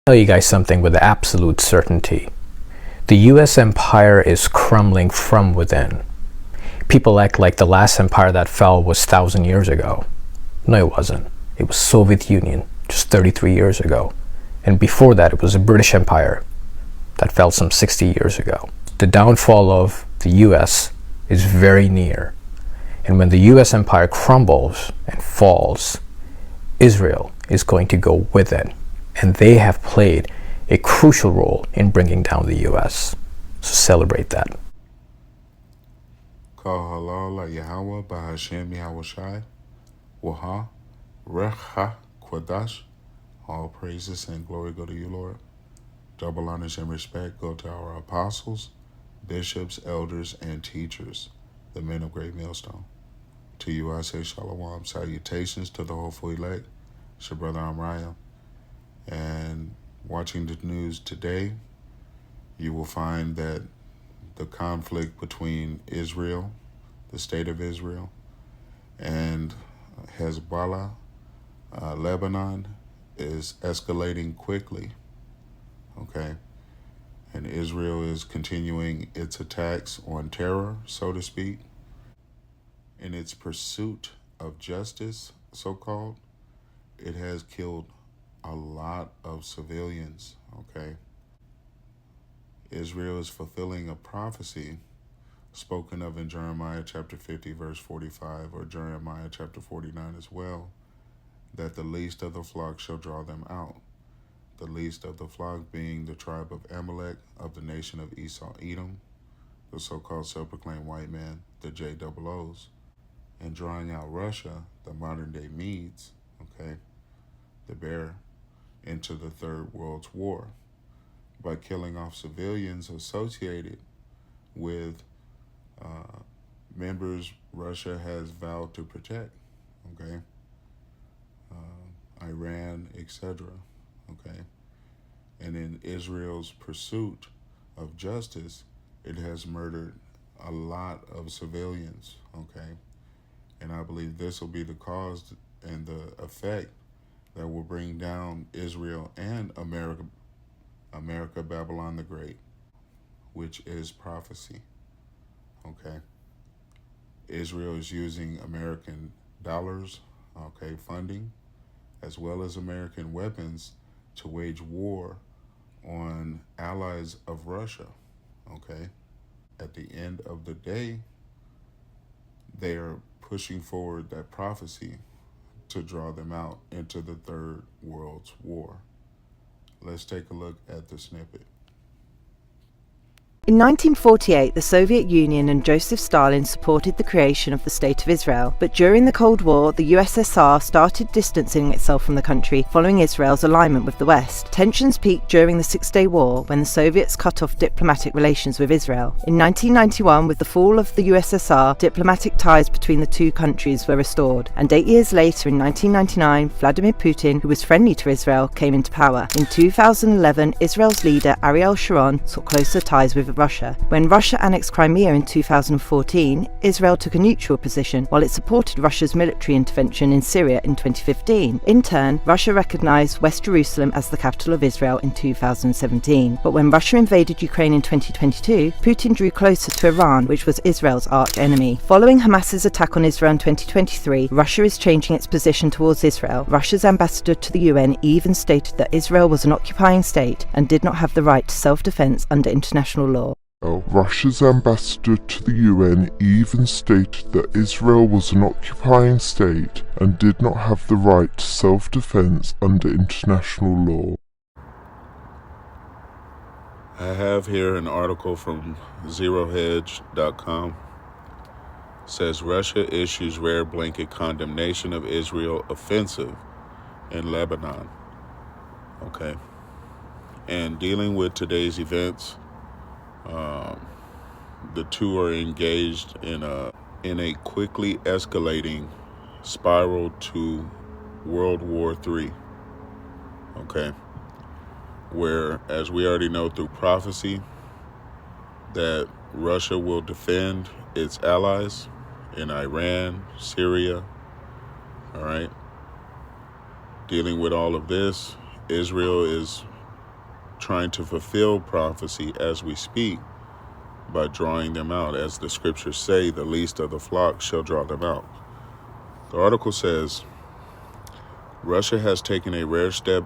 Tell you guys something with absolute certainty. The US empire is crumbling from within. People act like the last empire that fell was 1,000 years ago. No, it wasn't. It was Soviet Union just 33 years ago. And before that, it was the British Empire that fell some 60 years ago. The downfall of the US is very near. And when the US empire crumbles and falls, Israel is going to go with it. And they have played a crucial role in bringing down the US. So celebrate that. Call halal Yahweh Bahashem Yahushai Waha Recha Kwadash. All praises and glory go to you, Lord. Double honors and respect go to our apostles, bishops, elders, and teachers, the men of Great Millstone. To you I say shalom, salutations to the hopeful elect. It's your brother Amraya. And watching the news today, you will find that the conflict between Israel, the state of Israel, and Hezbollah, Lebanon, is escalating quickly. Okay. And Israel is continuing its attacks on terror, so to speak. In its pursuit of justice, so-called, it has killed a lot of civilians, okay? Israel is fulfilling a prophecy spoken of in Jeremiah chapter 50, verse 45, or Jeremiah chapter 49 as well, that the least of the flock shall draw them out. The least of the flock being the tribe of Amalek of the nation of Esau Edom, the so-called self-proclaimed white man, the JOOs, and drawing out Russia, the modern-day Medes, okay, the bear, into the Third World War by killing off civilians associated with members Russia has vowed to protect, okay, Iran, etc., okay. And in Israel's pursuit of justice, it has murdered a lot of civilians, okay. And I believe this will be the cause and the effect that will bring down Israel and America, Babylon the Great, which is prophecy, okay? Israel is using American dollars, okay, funding, as well as American weapons to wage war on allies of Russia, okay? At the end of the day, they are pushing forward that prophecy to draw them out into the Third World War. Let's take a look at the snippet. In 1948, the Soviet Union and Joseph Stalin supported the creation of the State of Israel, but during the Cold War, the USSR started distancing itself from the country following Israel's alignment with the West. Tensions peaked during the Six-Day War when the Soviets cut off diplomatic relations with Israel. In 1991, with the fall of the USSR, diplomatic ties between the two countries were restored, and 8 years later, in 1999, Vladimir Putin, who was friendly to Israel, came into power. In 2011, Israel's leader Ariel Sharon sought closer ties with Russia. When Russia annexed Crimea in 2014, Israel took a neutral position while it supported Russia's military intervention in Syria in 2015. In turn, Russia recognized West Jerusalem as the capital of Israel in 2017. But when Russia invaded Ukraine in 2022, Putin drew closer to Iran, which was Israel's arch enemy. Following Hamas's attack on Israel in 2023, Russia is changing its position towards Israel. Russia's ambassador to the UN even stated that Israel was an occupying state and did not have the right to self-defense under international law. Russia's ambassador to the UN even stated that Israel was an occupying state and did not have the right to self-defense under international law. I have here an article from ZeroHedge.com. Says Russia issues rare blanket condemnation of Israel offensive in Lebanon. Okay. And dealing with today's events, the two are engaged in a quickly escalating spiral to World War III. Okay, where, as we already know through prophecy, that Russia will defend its allies in Iran, Syria. All right, dealing with all of this, Israel is trying to fulfill prophecy as we speak by drawing them out. As the scriptures say, the least of the flock shall draw them out. The article says, Russia has taken a rare step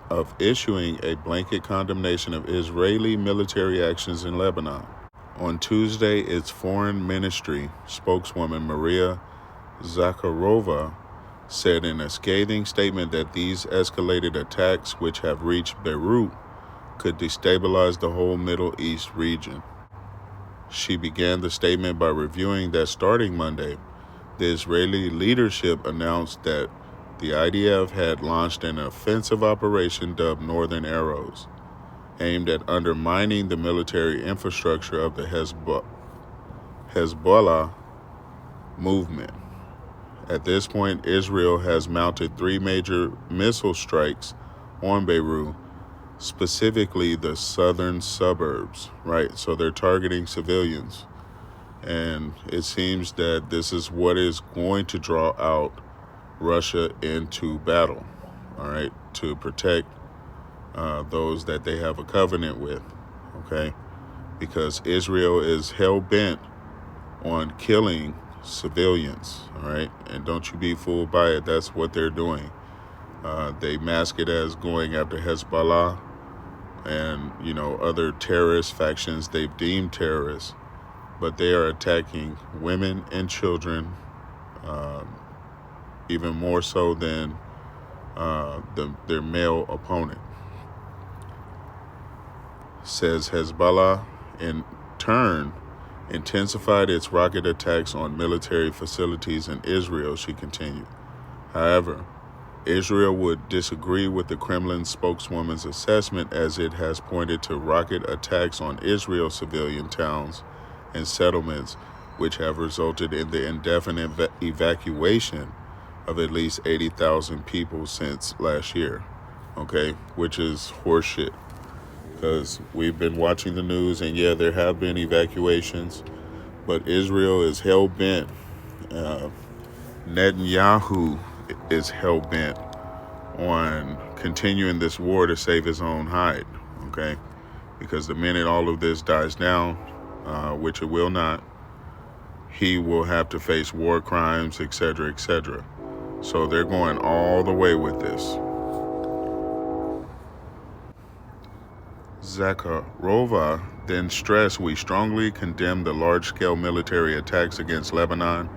of issuing a blanket condemnation of Israeli military actions in Lebanon. On Tuesday, its foreign ministry spokeswoman Maria Zakharova said in a scathing statement that these escalated attacks, which have reached Beirut, could destabilize the whole Middle East region. She began the statement by reviewing that starting Monday, the Israeli leadership announced that the IDF had launched an offensive operation dubbed Northern Arrows, aimed at undermining the military infrastructure of the Hezbollah movement. At this point, Israel has mounted 3 major missile strikes on Beirut, specifically the southern suburbs, right? So they're targeting civilians. And it seems that this is what is going to draw out Russia into battle, all right, to protect those that they have a covenant with, okay? Because Israel is hell-bent on killing civilians, all right? And don't you be fooled by it. That's what they're doing. They mask it as going after Hezbollah and, other terrorist factions they've deemed terrorists, but they are attacking women and children, even more so than their male opponent. Says Hezbollah, in turn, intensified its rocket attacks on military facilities in Israel, she continued. However, Israel would disagree with the Kremlin spokeswoman's assessment, as it has pointed to rocket attacks on Israel's civilian towns and settlements, which have resulted in the indefinite evacuation of at least 80,000 people since last year, okay, which is horseshit. Because we've been watching the news, and yeah, there have been evacuations, but Israel is hell-bent. Netanyahu is hell-bent on continuing this war to save his own hide, okay? Because the minute all of this dies down, which it will not, he will have to face war crimes, etc., etc. So they're going all the way with this. Zakharova then stressed, we strongly condemn the large-scale military attacks against Lebanon.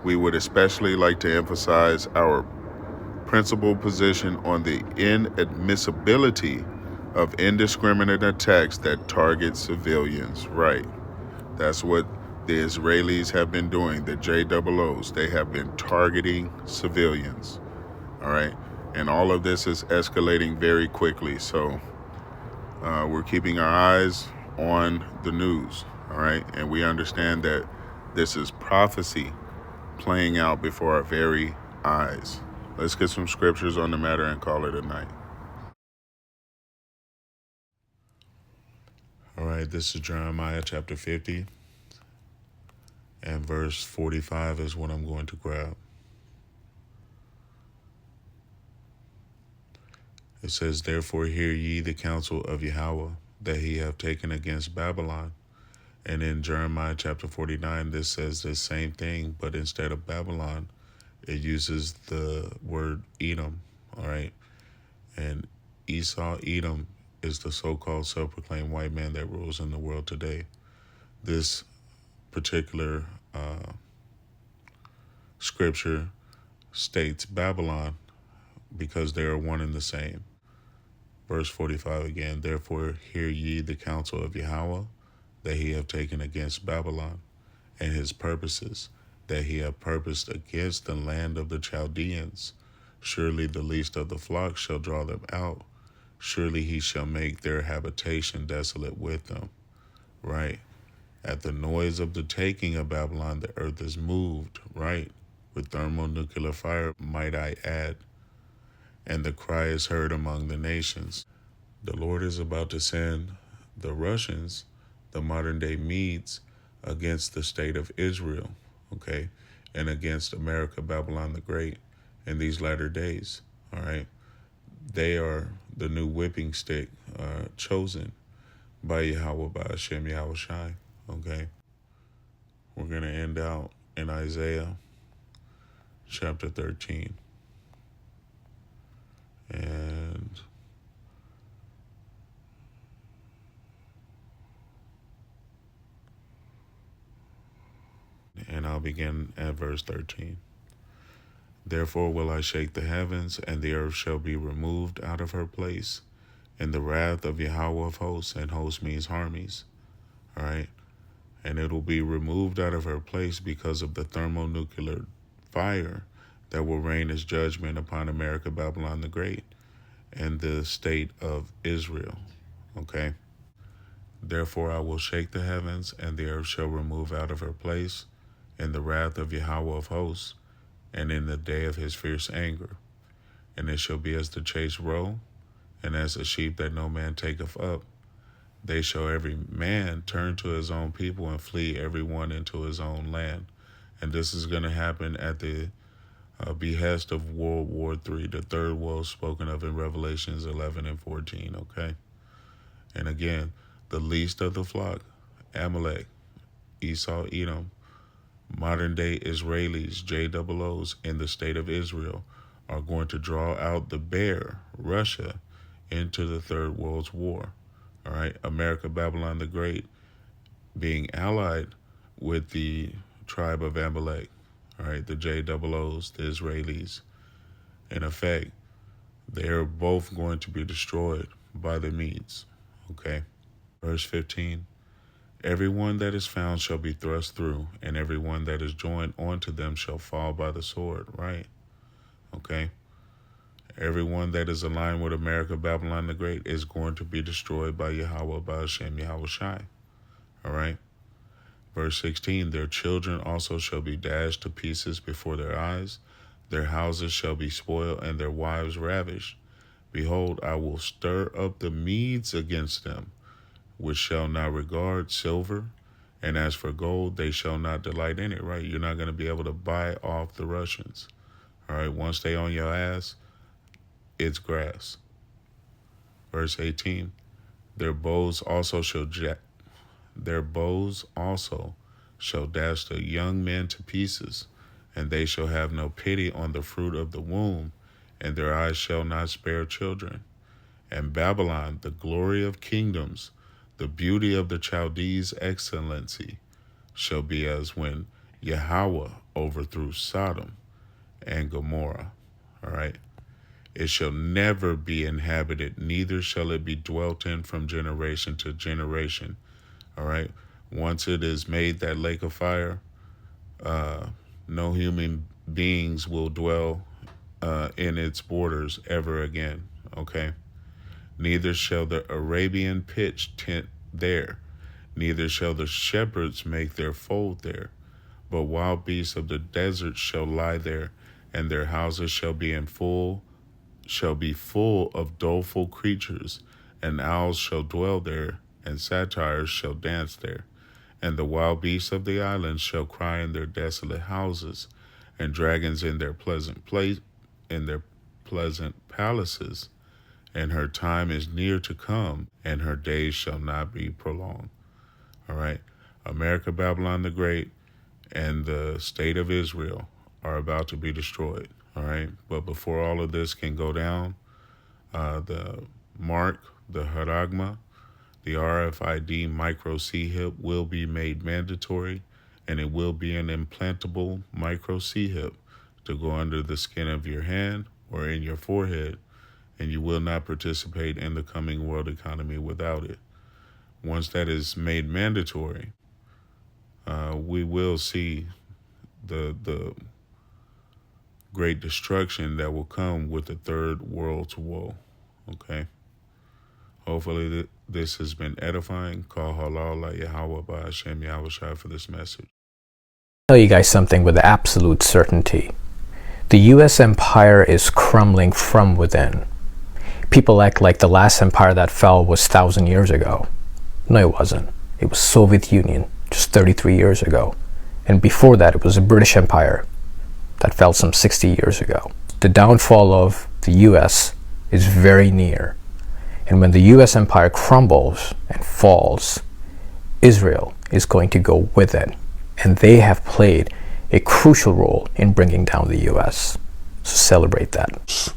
We would especially like to emphasize our principled position on the inadmissibility of indiscriminate attacks that target civilians. Right. That's what the Israelis have been doing, the JOOs. They have been targeting civilians. All right. And all of this is escalating very quickly. So we're keeping our eyes on the news. All right. And we understand that this is prophecy playing out before our very eyes. Let's get some scriptures on the matter and call it a night. All right, this is Jeremiah chapter 50, and verse 45 is what I'm going to grab. It says, therefore hear ye the counsel of Yahweh, that he hath taken against Babylon. And in Jeremiah chapter 49, this says the same thing, but instead of Babylon, it uses the word Edom, all right? And Esau, Edom, is the so-called self-proclaimed white man that rules in the world today. This particular scripture states Babylon because they are one and the same. Verse 45 again, therefore hear ye the counsel of Yahweh, that he have taken against Babylon, and his purposes, that he have purposed against the land of the Chaldeans. Surely the least of the flock shall draw them out. Surely he shall make their habitation desolate with them. Right. At the noise of the taking of Babylon, the earth is moved, right? With thermonuclear fire, might I add. And the cry is heard among the nations. The Lord is about to send the Russians, the modern day Medes, against the state of Israel, okay? And against America, Babylon the Great, in these latter days, all right? They are the new whipping stick chosen by Yahweh, by Hashem Yahweh Shai. Okay. We're going to end out in Isaiah chapter 13. And I'll begin at verse 13. Therefore will I shake the heavens, and the earth shall be removed out of her place in the wrath of Yahweh of hosts, and hosts means armies. All right. And it will be removed out of her place because of the thermonuclear fire that will rain as judgment upon America, Babylon the Great, and the state of Israel. Okay. Therefore I will shake the heavens, and the earth shall remove out of her place in the wrath of Yahweh of hosts, and in the day of his fierce anger. And it shall be as the chased roe, and as a sheep that no man taketh up. They shall every man turn to his own people, and flee every one into his own land. And this is going to happen at the behest of World War III, the third world spoken of in Revelations 11 and 14, okay? And again, the least of the flock, Amalek, Esau, Edom, modern-day Israelis, JOOs, in the state of Israel, are going to draw out the bear, Russia, into the Third World War. All right, America, Babylon the Great, being allied with the tribe of Amalek, all right, the JOOs, the Israelis. In effect, they're both going to be destroyed by the Medes, okay? Verse 15, everyone that is found shall be thrust through, and everyone that is joined onto them shall fall by the sword, right? Okay? Everyone that is aligned with America, Babylon the Great, is going to be destroyed by Yahweh, by Hashem Yahweh Shai. All right? Verse 16, their children also shall be dashed to pieces before their eyes. Their houses shall be spoiled, and their wives ravished. Behold, I will stir up the Medes against them, which shall not regard silver, and as for gold, they shall not delight in it, right? You're not going to be able to buy off the Russians. All right, once they on your ass, it's grass. Verse 18, their bows also shall dash the young men to pieces, and they shall have no pity on the fruit of the womb, and their eyes shall not spare children. And Babylon, the glory of kingdoms, the beauty of the Chaldees' excellency, shall be as when Yahweh overthrew Sodom and Gomorrah. All right. It shall never be inhabited, neither shall it be dwelt in from generation to generation. All right. Once it is made that lake of fire, no human beings will dwell in its borders ever again. Okay. Neither shall the Arabian pitch tent there, neither shall the shepherds make their fold there, but wild beasts of the desert shall lie there, and their houses shall be full of doleful creatures, and owls shall dwell there, and satyrs shall dance there. And the wild beasts of the islands shall cry in their desolate houses, and dragons in their pleasant palaces. And her time is near to come, and her days shall not be prolonged. All right. America, Babylon the Great, and the state of Israel are about to be destroyed. All right. But before all of this can go down, the mark, the Haragma, the RFID micro C-hip will be made mandatory, and it will be an implantable micro C-hip to go under the skin of your hand or in your forehead, and you will not participate in the coming world economy without it. Once that is made mandatory, we will see the great destruction that will come with the third world's woe. Okay? Hopefully this has been edifying. Call halal Yahweh by Hashem Yahweh Shai for this message. I'll tell you guys something with absolute certainty. The U.S. empire is crumbling from within. People act like the last empire that fell was 1,000 years ago. No, it wasn't. It was Soviet Union, just 33 years ago. And before that, it was the British Empire that fell some 60 years ago. The downfall of the U.S. is very near. And when the US empire crumbles and falls, Israel is going to go with it. And they have played a crucial role in bringing down the US. So celebrate that.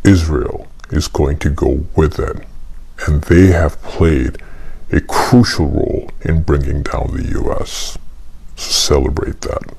Israel is going to go with it. And they have played a crucial role in bringing down the US. So celebrate that.